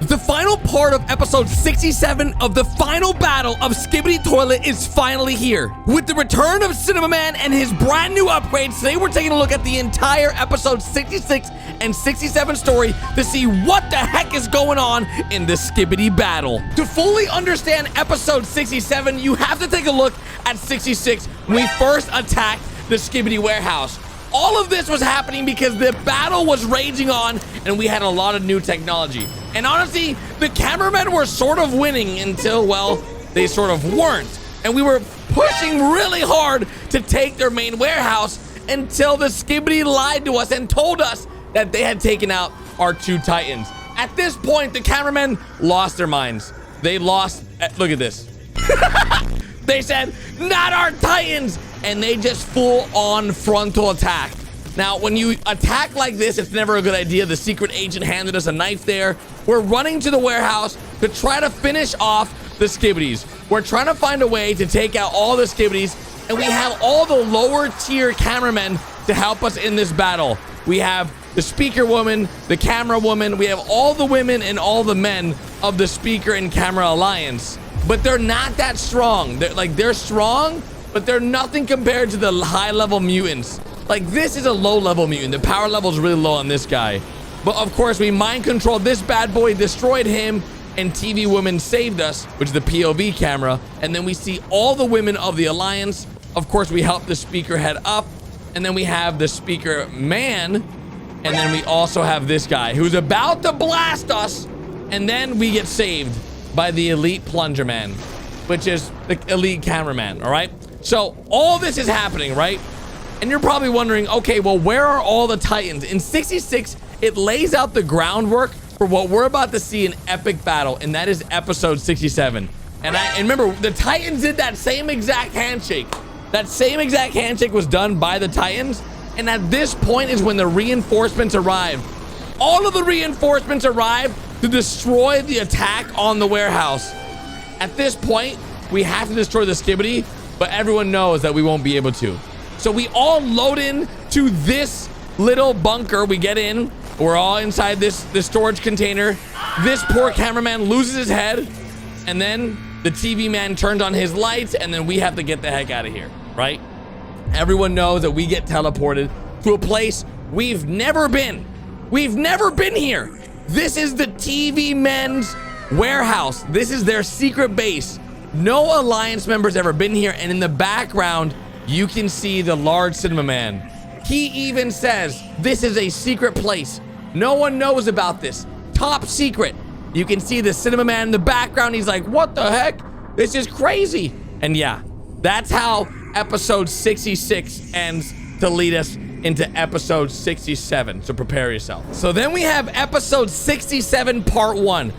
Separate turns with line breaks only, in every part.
The final part of episode 67 of the final battle of Skibidi Toilet is finally here. With the return of Cinema Man and his brand new upgrades, today we're taking a look at the entire episode 66 and 67 story to see what the heck is going on in the Skibidi battle. To fully understand episode 67, you have to take a look at 66 when we first attacked the Skibidi warehouse. All of this was happening because the battle was raging on and we had a lot of new technology. And honestly, the cameramen were sort of winning until, well, they sort of weren't. And we were pushing really hard to take their main warehouse until the Skibidi lied to us and told us that they had taken out our 2 Titans. At this point, the cameramen lost their minds. They lost, look at this. They said, not our Titans! And they just full on frontal attack. Now, when you attack like this, it's never a good idea. The secret agent handed us a knife there. We're running to the warehouse to try to finish off the Skibidis. We're trying to find a way to take out all the Skibidis, and we have all the lower tier cameramen to help us in this battle. We have the speaker woman, the camera woman, we have all the women and all the men of the speaker and camera alliance. But they're not that strong. They're strong, but they're nothing compared to the high-level mutants. Like, this is a low-level mutant. The power level is really low on this guy. But, of course, we mind-controlled this bad boy, destroyed him, and TV Woman saved us, which is the POV camera. And then we see all the women of the Alliance. Of course, we help the speaker head up. And then we have the speaker man. And then we also have this guy who's about to blast us. And then we get saved by the elite plunger man, which is the elite cameraman, all right? So all this is happening, right? And you're probably wondering, okay, well, where are all the Titans? In 66, it lays out the groundwork for what we're about to see in epic battle, and that is episode 67. And remember, the Titans did that same exact handshake. That same exact handshake was done by the Titans, and at this point is when the reinforcements arrive. All of the reinforcements arrive to destroy the attack on the warehouse. At this point, we have to destroy the Skibidi, but everyone knows that we won't be able to. So we all load in to this little bunker. We get in. We're all inside this storage container. This poor cameraman loses his head, and then the TV man turns on his lights, and then we have to get the heck out of here, right? Everyone knows that we get teleported to a place we've never been. We've never been here. This is the TV men's warehouse. This is their secret base. No Alliance members ever been here, and in the background, you can see the large Cinema Man. He even says, this is a secret place. No one knows about this. Top secret. You can see the Cinema Man in the background. He's like, what the heck? This is crazy. And yeah, that's how episode 66 ends to lead us into episode 67. So prepare yourself. So then we have episode 67 part 1.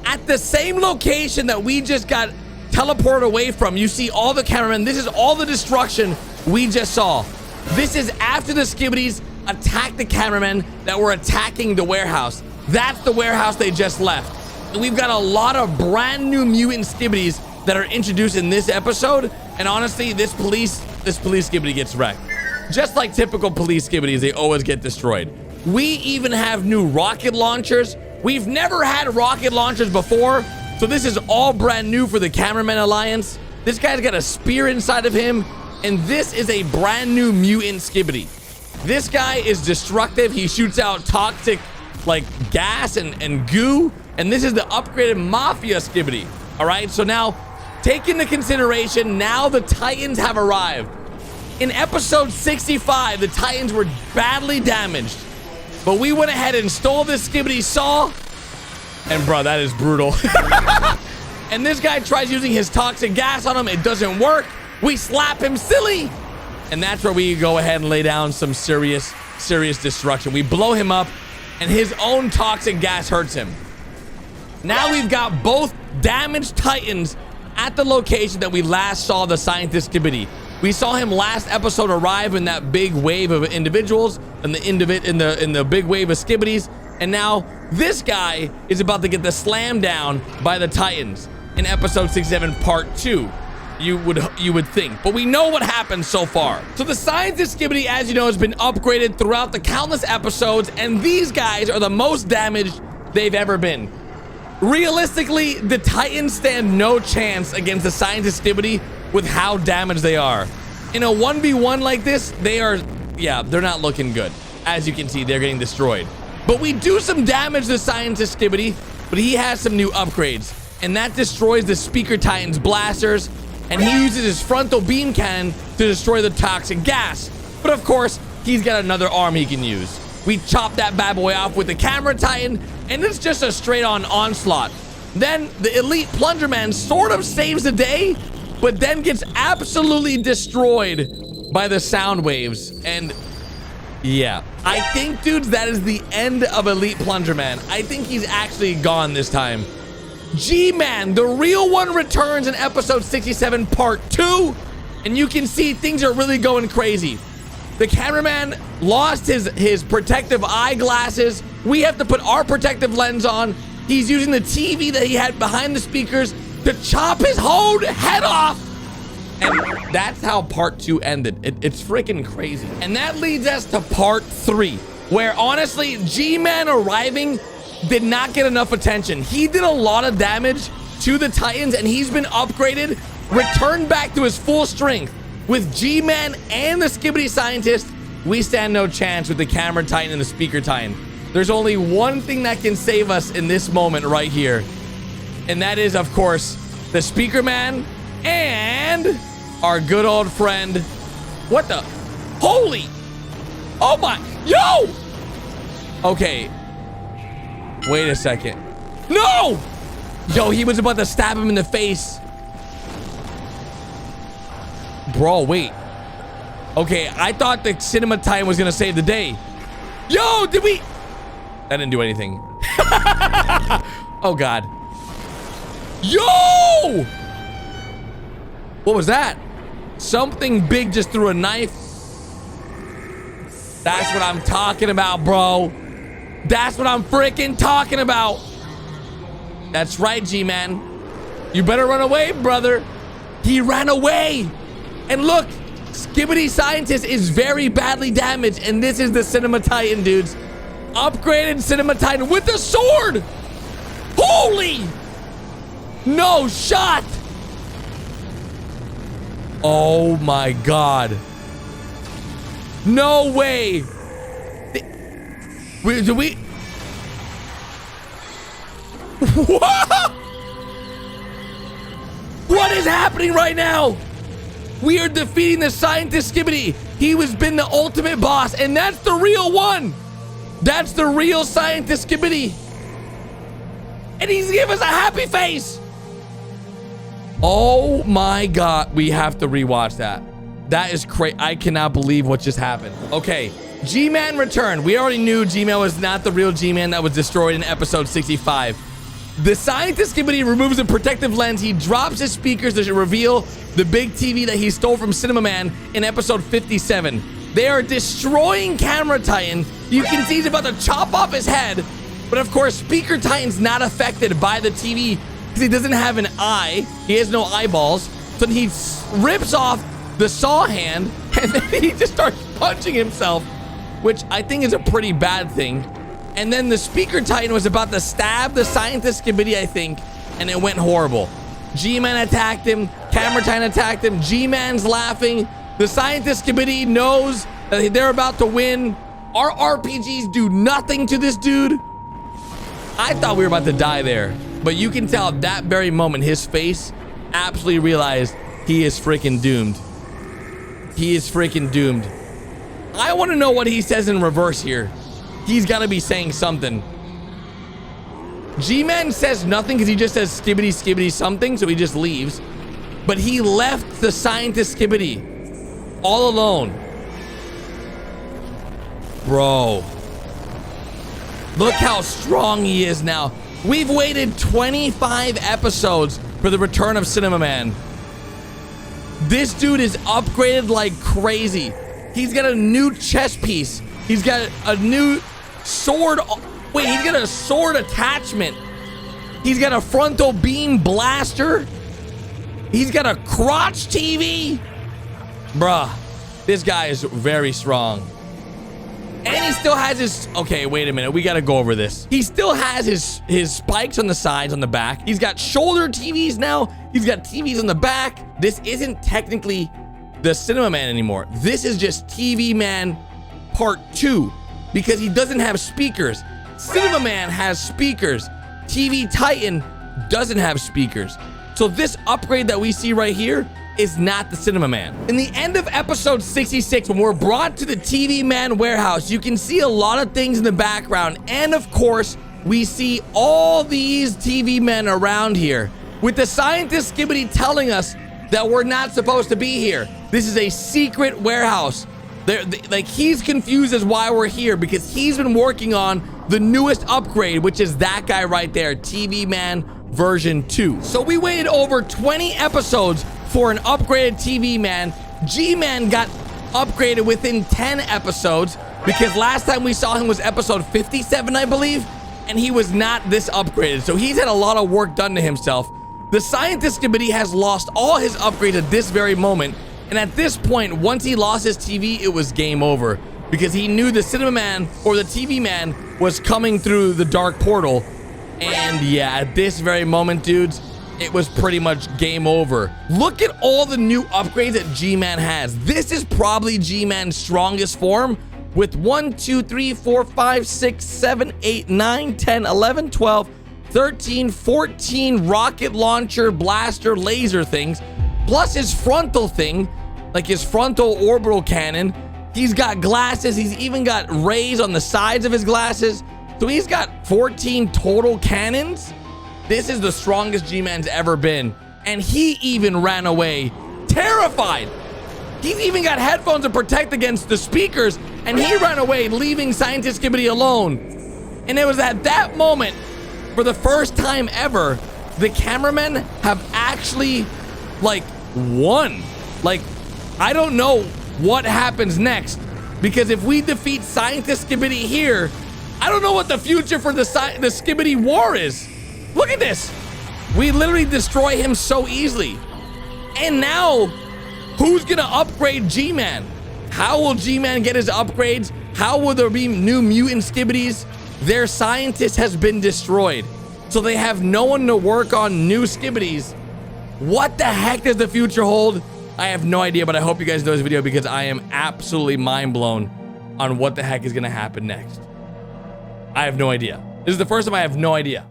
At the same location that we just got teleported away from, you see all the cameramen. This is all the destruction we just saw. This is after the Skibidis attacked the cameramen that were attacking the warehouse. That's the warehouse they just left. And we've got a lot of brand new mutant Skibidis that are introduced in this episode. And honestly, this police Skibidi gets wrecked. Just like typical police Skibidis, they always get destroyed. We even have new rocket launchers. We've never had rocket launchers before. So this is all brand new for the Cameraman Alliance. This guy's got a spear inside of him, and this is a brand new mutant Skibidi. This guy is destructive. He shoots out toxic, like, gas and goo, and this is the upgraded Mafia Skibidi. All right, so now, take into consideration, now the Titans have arrived. In episode 65, the Titans were badly damaged, but we went ahead and stole this Skibidi saw. And bro, that is brutal. And this guy tries using his toxic gas on him. It doesn't work. We slap him silly. And that's where we go ahead and lay down some serious destruction. We blow him up, and his own toxic gas hurts him. Now we've got both damaged Titans at the location that we last saw the scientist Skibidi. We saw him last episode arrive in that big wave of individuals and in the big wave of Skibidis. And now this guy is about to get the slam down by the Titans in episode 67 part 2. You would think, but we know what happened so far. So the scientist Skibidi, as you know, has been upgraded throughout the countless episodes, and these guys are the most damaged they've ever been. Realistically, the Titans stand no chance against the Scientist Skibidi with how damaged they are. In a 1v1 like this, they're not looking good. As you can see, they're getting destroyed. But we do some damage to Scientist Skibidi, but he has some new upgrades. And that destroys the Speaker Titan's blasters, and he uses his frontal beam cannon to destroy the toxic gas. But of course, he's got another arm he can use. We chop that bad boy off with the Camera Titan, and it's just a straight-on onslaught. Then the Elite Plunger Man sort of saves the day, but then gets absolutely destroyed by the sound waves. And yeah, I think, dudes, that is the end of Elite Plunger Man. I think he's actually gone this time. G-Man, the real one, returns in episode 67, part 2. And you can see things are really going crazy. The cameraman lost his protective eyeglasses. We have to put our protective lens on. He's using the TV that he had behind the speakers to chop his whole head off. And that's how part 2 ended. It's freaking crazy. And that leads us to part 3, where honestly, G-Man arriving did not get enough attention. He did a lot of damage to the Titans, and he's been upgraded, returned back to his full strength. With G-Man and the Skibidi Scientist, we stand no chance with the Camera Titan and the Speaker Titan. There's only one thing that can save us in this moment right here. And that is, of course, the Speaker Man and our good old friend. What the? Holy! Oh my! Yo! Okay. Wait a second. No! Yo, he was about to stab him in the face. Bro, wait. Okay, I thought the Cinema Titan was gonna save the day. Yo, did we? That didn't do anything. Oh, God. Yo! What was that? Something big just threw a knife. That's what I'm talking about, bro. That's what I'm freaking talking about. That's right, G-Man. You better run away, brother. He ran away. And look, Skibidi Scientist is very badly damaged, and this is the Cinema Titan, dudes. Upgraded Cinema Titan with the sword. Holy! No shot. Oh my God. No way. Do we? What is happening right now? We are defeating the Scientist Skibidi. He has been the ultimate boss, and that's the real one. That's the real Scientist Skibidi. And he's giving us a happy face. Oh my God. We have to rewatch that. That is crazy. I cannot believe what just happened. Okay. G-Man returned. We already knew G-Man was not the real G-Man that was destroyed in episode 65. The Scientist Skibidi removes the protective lens. He drops his speakers to reveal the big TV that he stole from Cinema Man in episode 57. They are destroying Camera Titan. You can see he's about to chop off his head. But of course, Speaker Titan's not affected by the TV because he doesn't have an eye. He has no eyeballs. So he rips off the saw hand and then he just starts punching himself, which I think is a pretty bad thing. And then the Speaker Titan was about to stab the Scientist Skibidi, I think, and it went horrible. G-Man attacked him. Camera Titan attacked him. G-Man's laughing. The Scientist Skibidi knows that they're about to win. Our RPGs do nothing to this dude. I thought we were about to die there. But you can tell at that very moment, his face absolutely realized he is freaking doomed. He is freaking doomed. I want to know what he says in reverse here. He's got to be saying something. G-Man says nothing because he just says Skibidi, Skibidi something, so he just leaves. But he left the Scientist Skibidi all alone. Bro. Look how strong he is now. We've waited 25 episodes for the return of Cinema Man. This dude is upgraded like crazy. He's got a new chest piece. He's got a new sword. Wait, he's got a sword attachment. He's got a frontal beam blaster. He's got a crotch TV. Bruh, this guy is very strong. And he still has his, okay, wait a minute. We got to go over this. He still has his spikes on the sides, on the back. He's got shoulder TVs now. He's got TVs on the back. This isn't technically the Cinema Man anymore. This is just TV Man Part 2 because he doesn't have speakers. Cinema Man has speakers. TV Titan doesn't have speakers. So this upgrade that we see right here is not the Cinema Man. In the end of episode 66, when we're brought to the TV Man warehouse, you can see a lot of things in the background. And of course, we see all these TV men around here with the scientist Skibidi telling us that we're not supposed to be here. This is a secret warehouse. Like, he's confused as why we're here because he's been working on the newest upgrade, which is that guy right there, TV Man version 2. So we waited over 20 episodes for an upgraded TV Man. G-Man got upgraded within 10 episodes because last time we saw him was episode 57, I believe, and he was not this upgraded. So he's had a lot of work done to himself. The scientist Skibidi has lost all his upgrades at this very moment. And at this point, once he lost his TV, it was game over because he knew the Cinema Man or the TV Man was coming through the dark portal. And yeah, at this very moment, dudes, it was pretty much game over. Look at all the new upgrades that G-Man has. This is probably G-Man's strongest form with 1, 2, 3, 4, 5, 6, 7, 8, 9, 10, 11, 12, 13, 14 rocket launcher, blaster, laser things, plus his frontal thing, like his frontal orbital cannon. He's got glasses. He's even got rays on the sides of his glasses. So he's got 14 total cannons. This is the strongest G-Man's ever been. And he even ran away terrified. He's even got headphones to protect against the speakers. And he ran away, leaving Scientist Skibidi alone. And it was at that moment, for the first time ever, the cameramen have actually, like, won. Like, I don't know what happens next. Because if we defeat Scientist Skibidi here, I don't know what the future for the Skibidi war is. Look at this. We literally destroy him so easily. And now, who's gonna upgrade G-Man? How will G-Man get his upgrades? How will there be new mutant Skibidis? Their scientist has been destroyed. So they have no one to work on new Skibidis. What the heck does the future hold? I have no idea, but I hope you guys know this video because I am absolutely mind blown on what the heck is gonna happen next. I have no idea. This is the first time I have no idea.